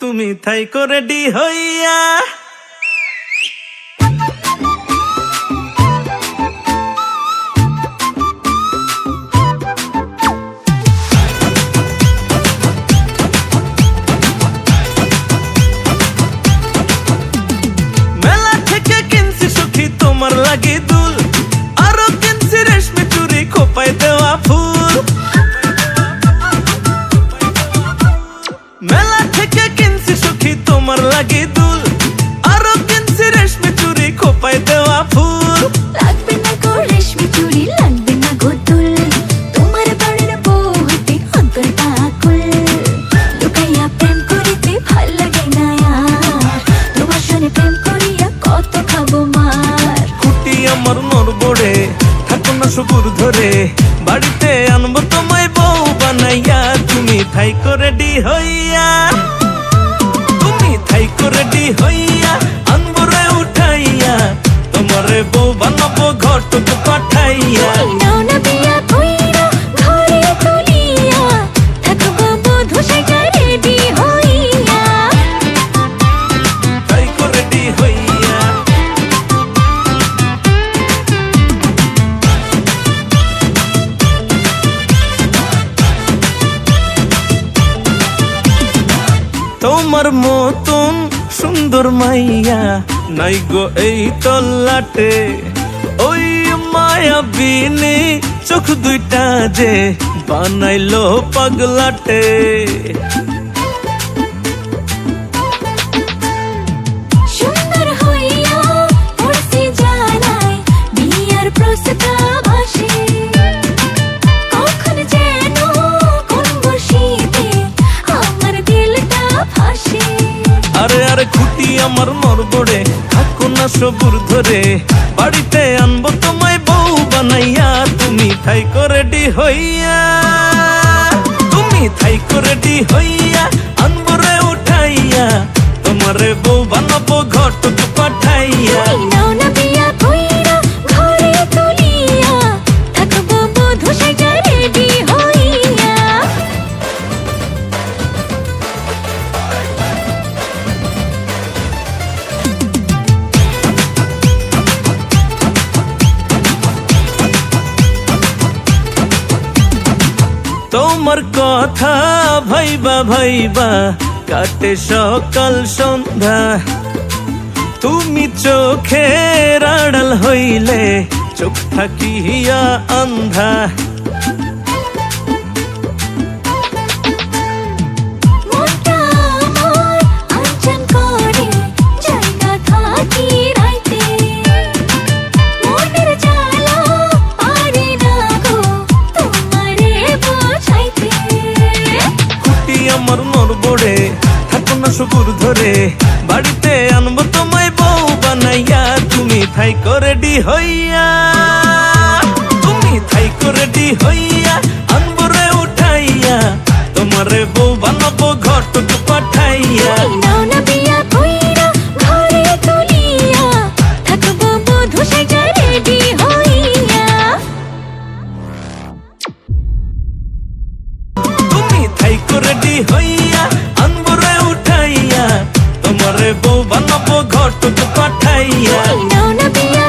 তুমি থাইকো রেডি হইয়া মেলা থেকে কিনছি সখী তোমার লাগি দুল, আরো কিনছি রেশমি চুড়ি খোপায় দেওয়া ফুল। মেলা থেকে কিনছি সখী তোমার লাগি দুল, আরো কিনছি রেশমি চুড়ি খোপায় দেওয়া ফুল। লাগবে না গো রেশমি চুড়ি, লাগবে না গো দুল, তোমার বাড়ির বউ হইতে অন্তরটা আকুল। লুকাইয়া প্রেম করিতে ভাল লাগে না আর, তোমার সনে প্রেম করিয়া কত খাবো মার। কুটি আমার নরবড়ে থাকো না সবুর ধরে, বাড়িতে আনবো তোমায় বউ বানাইয়া। তুমি থাইকো রেডি হইয়া, তুমি থাইকো রেডি হইয়া, আনবো রে উঠাইয়া, তোমারে বউ বানাবো ঘটক পাঠাইয়া। এই নাও না বিয়া কইরা ঘরে তুলিয়া, থাকবো বধূ সেজে রেডি হইয়া। থাইকো রেডি হইয়া, তোমার মতন সুন্দর মাইয়া নাই গো এই তল্লাটে। ওই মায়া বিনে চোখ দুইটা যে বানাইলো পাগলাটে। সুন্দর হইয়া পড়ছি জানাই বিয়ার প্রস্তাব আসে, কখন যেন কোন বসিতে আমার দিলটা ফাঁসে। আরে আরে খুঁটি আমার নরবড়ে থাকো না সবুর ধরে, বাড়িতে আনবো তোমায় বউ বানাইয়া। তুমি থাইকো রেডি হইয়া, তুমি থাইকো রেডি হইয়া, আনবো রে উঠাইয়া, তোমারে বউ বানাবো ঘটক পাঠাইয়া। এই নাও না বিয়া কইরা ঘরে তুলিয়া, থাকবো বধূ সেজে রেডি হইয়া। তোমার কথা ভাইবা ভাইবা কাটে সকাল সন্ধ্যা, তুমি চোখের আড়াল হইলে চোখ থাকিয়া আন্ধা। মনটা আমার আনচান করে জায়গা থাকি রাইতে, মনের জ্বালা পারি না গো তোমারে বোঝাইতে। কুটি আমার নরবড়ে থাকো না সবুর ধরে, বাড়িতে আনবো তোমায় বউ বানাইয়া। তুমি থাইকো রেডি হইয়া, তুমি থাইকো রেডি হইয়া, আনবো রে উঠাইয়া, তোমারে বউ বানাবো ঘটক পাঠাইয়া। এই নাও না বিয়া কইরা ঘরে তুলিয়া, থাকবো বধূ সেজে রেডি হইয়া। তুমি থাইকো রেডি হইয়া, আনবো রে উঠাইয়া, তোমারে বউ বানাবো ঘটক পাঠাইয়া। এই নাও না বিয়া